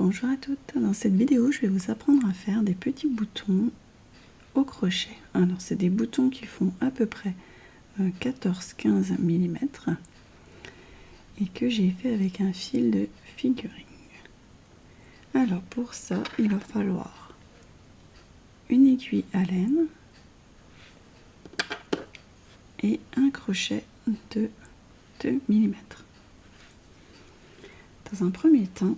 Bonjour à toutes, dans cette vidéo je vais vous apprendre à faire des petits boutons au crochet. Alors c'est des boutons qui font à peu près 14-15 mm et que j'ai fait avec un fil de figuring. Alors pour ça il va falloir une aiguille à laine et un crochet de 2 mm. Dans un premier temps,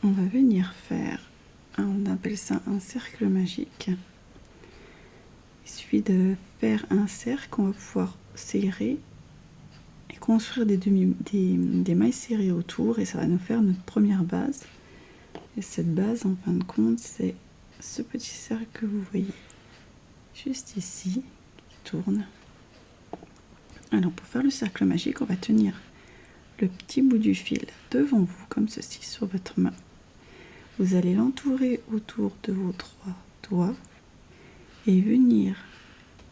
on va venir faire, on appelle ça un cercle magique. Il suffit de faire un cercle, on va pouvoir serrer et construire des mailles serrées autour et ça va nous faire notre première base. Et cette base, en fin de compte, c'est ce petit cercle que vous voyez juste ici, qui tourne. Alors pour faire le cercle magique, on va tenir le petit bout du fil devant vous, comme ceci, sur votre main. Vous allez l'entourer autour de vos 3 doigts et venir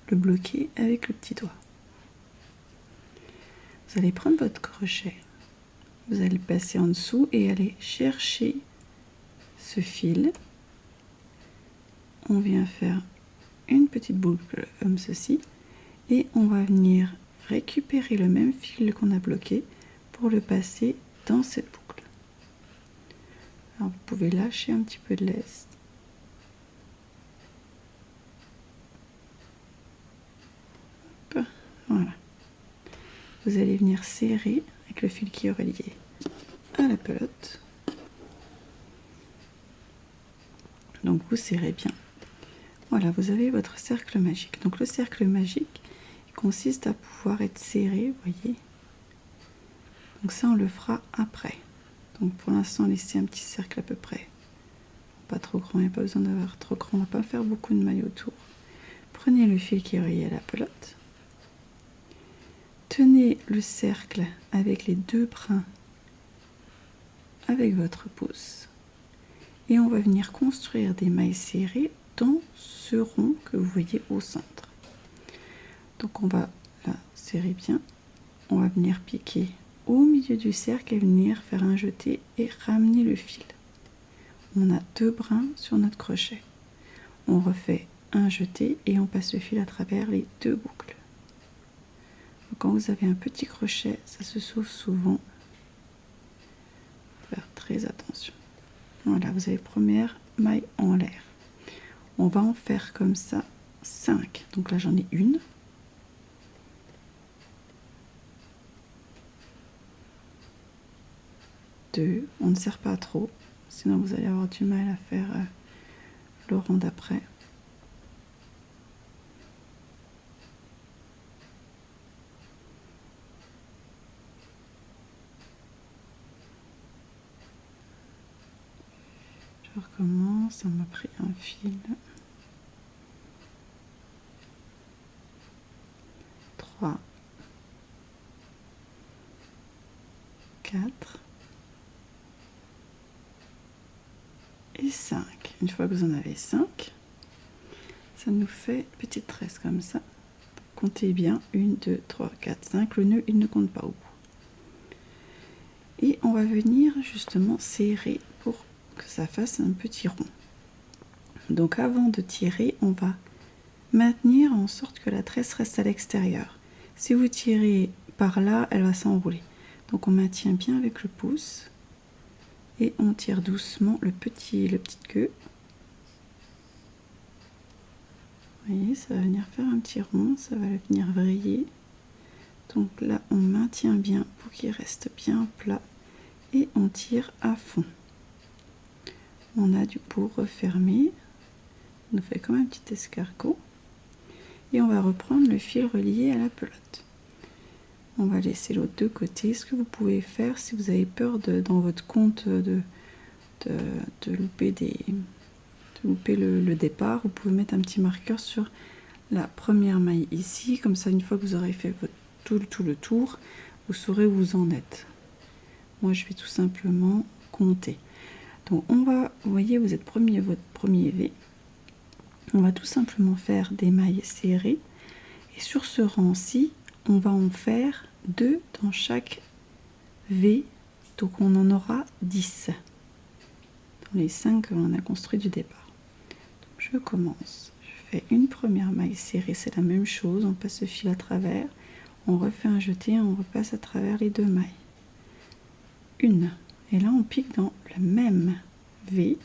le bloquer avec le petit doigt. Vous allez prendre votre crochet, vous allez le passer en dessous et aller chercher ce fil. On vient faire une petite boucle comme ceci et on va venir récupérer le même fil qu'on a bloqué pour le passer dans cette boucle. Alors vous pouvez lâcher un petit peu de lest. Voilà. Vous allez venir serrer avec le fil qui est relié à la pelote. Donc vous serrez bien. Voilà, vous avez votre cercle magique. Donc le cercle magique il consiste à pouvoir être serré, vous voyez. Donc ça on le fera après. Donc pour l'instant laissez un petit cercle à peu près. Pas trop grand, il n'y a pas besoin d'avoir trop grand, on ne va pas faire beaucoup de mailles autour. Prenez le fil qui est relié à la pelote. Tenez le cercle avec les 2 brins avec votre pouce. Et on va venir construire des mailles serrées dans ce rond que vous voyez au centre. Donc on va la serrer bien. On va venir piquer au milieu du cercle et venir faire un jeté et ramener le fil. On a 2 brins sur notre crochet. On refait un jeté et on passe le fil à travers les 2 boucles. Donc quand vous avez un petit crochet, ça se sauve souvent. Faut faire très attention. Voilà, vous avez première maille en l'air. On va en faire comme ça 5. Donc là j'en ai une. Deux. On ne serre pas trop, sinon vous allez avoir du mal à faire le rond d'après. Je recommence, ça m'a pris un fil. 3, 4 et 5. Une fois que vous en avez 5, ça nous fait une petite tresse comme ça. Comptez bien, 1, 2, 3, 4, 5. Le nœud, il ne compte pas au bout. Et on va venir justement serrer pour que ça fasse un petit rond. Donc avant de tirer, on va maintenir en sorte que la tresse reste à l'extérieur. Si vous tirez par là, elle va s'enrouler. Donc on maintient bien avec le pouce et on tire doucement le petite queue. Vous voyez, ça va venir faire un petit rond, ça va venir vriller. Donc là, on maintient bien pour qu'il reste bien plat et on tire à fond. On a du bout refermé, on nous fait comme un petit escargot et on va reprendre le fil relié à la pelote. On va laisser l'autre de côté. Ce que vous pouvez faire si vous avez peur dans votre compte de louper le départ, vous pouvez mettre un petit marqueur sur la première maille ici, comme ça une fois que vous aurez fait tout le tour, vous saurez où vous en êtes. Moi je vais tout simplement compter. Donc on va, vous voyez, vous êtes votre premier V. On va tout simplement faire des mailles serrées et sur ce rang-ci, on va en faire 2 dans chaque V, donc on en aura 10. dans les 5 que l'on a construit du départ. Donc, je commence, je fais une première maille serrée, c'est la même chose, on passe le fil à travers, on refait un jeté, on repasse à travers les 2 mailles. Une, et là on pique dans le même V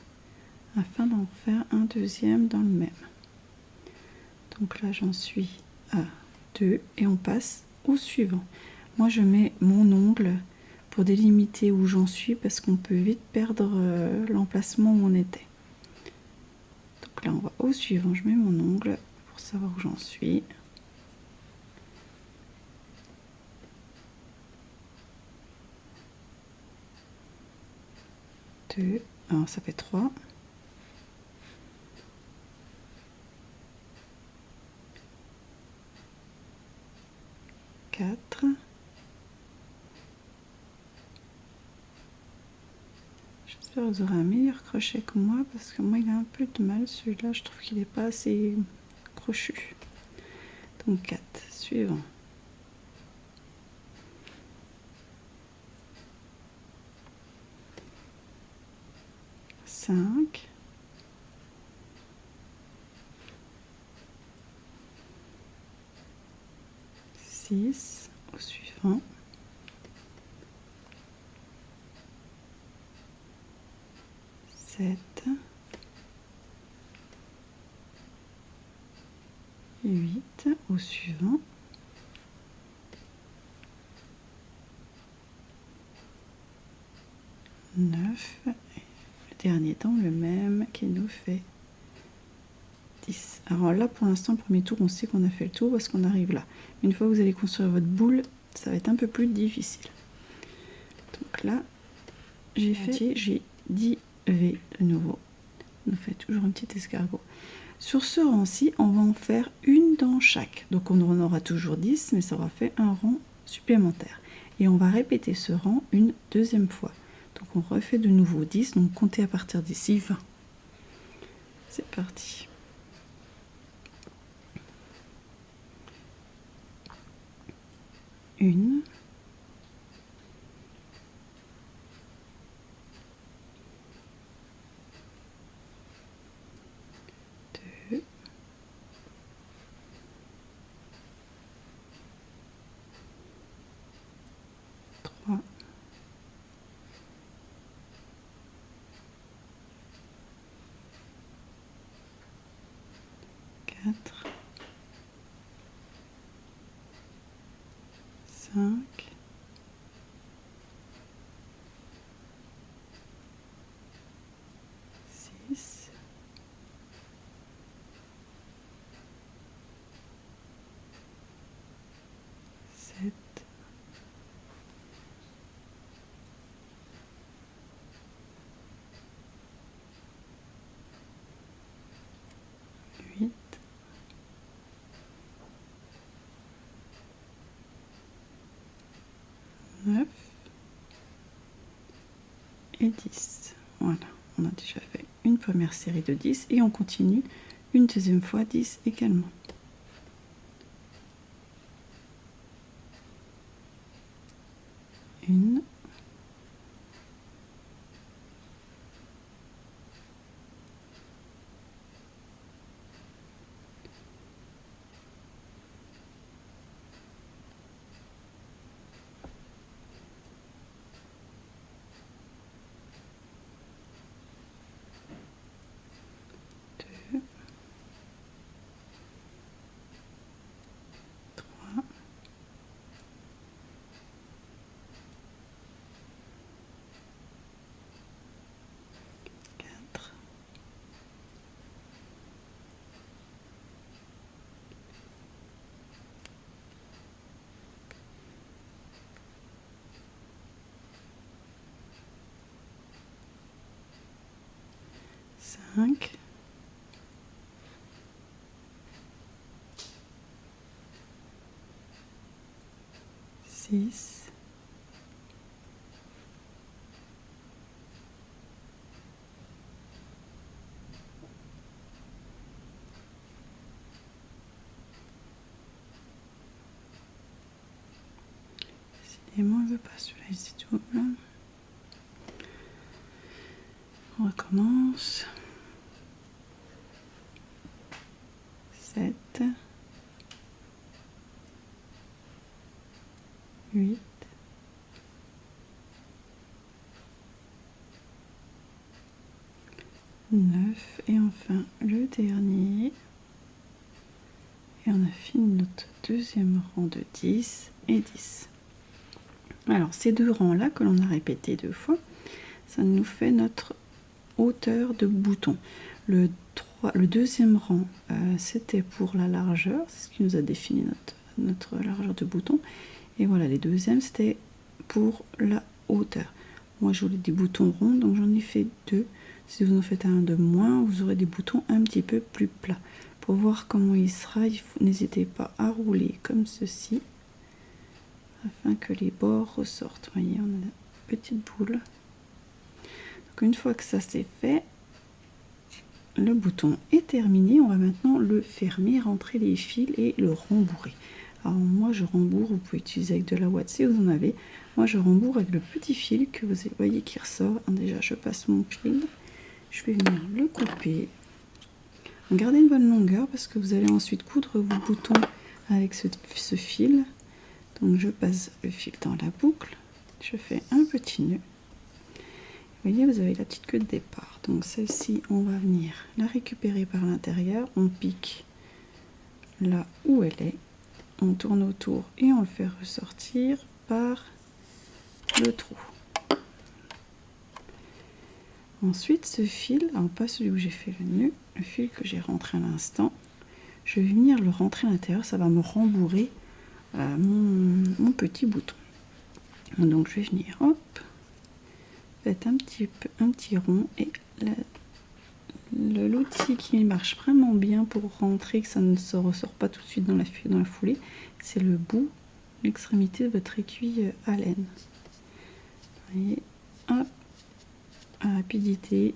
afin d'en faire un deuxième dans le même. Donc là j'en suis à 2 et on passe au suivant. Moi je mets mon ongle pour délimiter où j'en suis parce qu'on peut vite perdre l'emplacement où on était. Donc là on va au suivant, je mets mon ongle pour savoir où j'en suis. Deux, alors ça fait 3. 4. J'espère que vous aurez un meilleur crochet que moi parce que moi il a un peu de mal celui-là, je trouve qu'il n'est pas assez crochu. Donc 4, suivant. 5. 6 au suivant. 7. 8 au suivant. 9. Et le dernier temps le même qui nous fait 10. Alors là pour l'instant le premier tour on sait qu'on a fait le tour parce qu'on arrive là. Une fois que vous allez construire votre boule, ça va être un peu plus difficile. Donc là j'ai fait, j'ai 10 V de nouveau. On fait toujours un petit escargot. Sur ce rang-ci, on va en faire une dans chaque. Donc on en aura toujours 10, mais ça aura fait un rang supplémentaire. Et on va répéter ce rang une deuxième fois. Donc on refait de nouveau 10, donc comptez à partir d'ici 20. C'est parti. Une. 2. 3. 4. 5. 6. 7. 8. 9 et 10. Voilà, on a déjà fait une première série de 10 et on continue une deuxième fois 10 également. Une. 2. 3. 4. 5. 6. 7. Et moi, je veux pas celui-là, c'est tout. On recommence. 7, 8, 9 et enfin le dernier. Et on a fini notre deuxième rang de 10 et 10. Alors ces deux rangs là que l'on a répété 2 fois, ça nous fait notre hauteur de bouton. Le deuxième rang, c'était pour la largeur, c'est ce qui nous a défini notre largeur de bouton. Et voilà, les deuxièmes, c'était pour la hauteur. Moi, je voulais des boutons ronds, donc j'en ai fait 2. Si vous en faites un de moins, vous aurez des boutons un petit peu plus plats. Pour voir comment il sera, n'hésitez pas à rouler comme ceci, afin que les bords ressortent. Vous voyez, on a une petite boule. Donc une fois que ça c'est fait, le bouton est terminé. On va maintenant le fermer, rentrer les fils et le rembourrer. Alors moi je rembourre, vous pouvez utiliser avec de la ouate si vous en avez. Moi je rembourre avec le petit fil que vous voyez qui ressort. Déjà je passe mon fil, je vais venir le couper. Gardez une bonne longueur parce que vous allez ensuite coudre vos boutons avec ce fil. Donc je passe le fil dans la boucle, je fais un petit nœud. Vous voyez, vous avez la petite queue de départ. Donc celle-ci, on va venir la récupérer par l'intérieur. On pique là où elle est. On tourne autour et on le fait ressortir par le trou. Ensuite, ce fil, alors pas celui où j'ai fait le nœud, le fil que j'ai rentré à l'instant, je vais venir le rentrer à l'intérieur. Ça va me rembourrer mon petit bouton. Donc je vais venir, hop, faites un petit rond et l'outil qui marche vraiment bien pour rentrer, que ça ne se ressort pas tout de suite dans la foulée, c'est le bout, l'extrémité de votre aiguille à laine. Vous voyez, hop, à rapidité,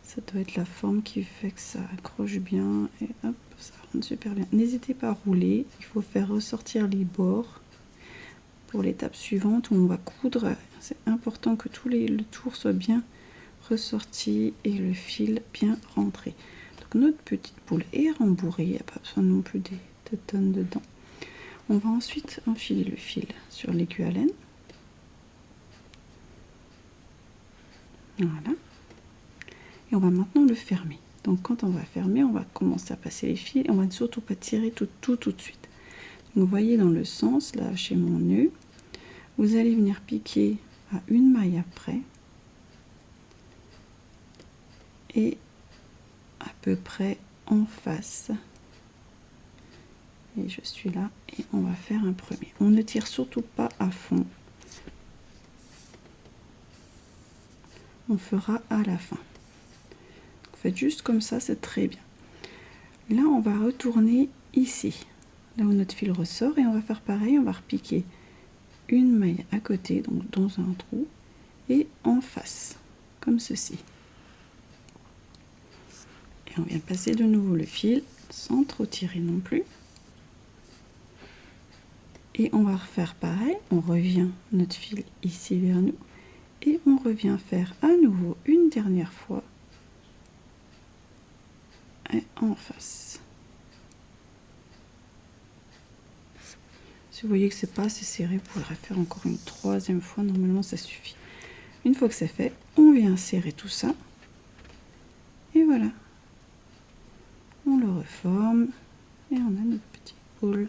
ça doit être la forme qui fait que ça accroche bien et hop, ça rentre super bien. N'hésitez pas à rouler, il faut faire ressortir les bords. Pour l'étape suivante où on va coudre, c'est important que le tour soit bien ressorti et le fil bien rentré. Donc notre petite boule est rembourrée, il n'y a pas besoin non plus de tonnes dedans. On va ensuite enfiler le fil sur l'aiguille à laine. Voilà. Et on va maintenant le fermer. Donc quand on va fermer, on va commencer à passer les fils et on va surtout pas tirer tout de suite. Donc, vous voyez dans le sens, là chez mon nœud, vous allez venir piquer à une maille après et à peu près en face. Et je suis là et on va faire un premier. On ne tire surtout pas à fond. On fera à la fin. Faites juste comme ça, c'est très bien. Là, on va retourner ici, là où notre fil ressort, et on va faire pareil. On va repiquer une maille à côté, donc dans un trou, et en face, comme ceci. Et on vient passer de nouveau le fil, sans trop tirer non plus. Et on va refaire pareil, on revient notre fil ici vers nous, et on revient faire à nouveau une dernière fois, et en face. Si vous voyez que c'est pas assez serré, vous pourrez faire encore une troisième fois, normalement ça suffit. Une fois que c'est fait, on vient serrer tout ça, et voilà. On le reforme, et on a notre petite boule.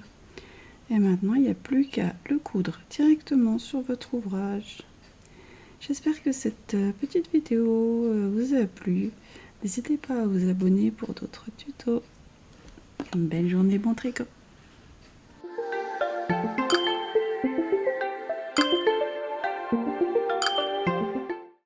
Et maintenant, il n'y a plus qu'à le coudre directement sur votre ouvrage. J'espère que cette petite vidéo vous a plu. N'hésitez pas à vous abonner pour d'autres tutos. Une belle journée, bon tricot!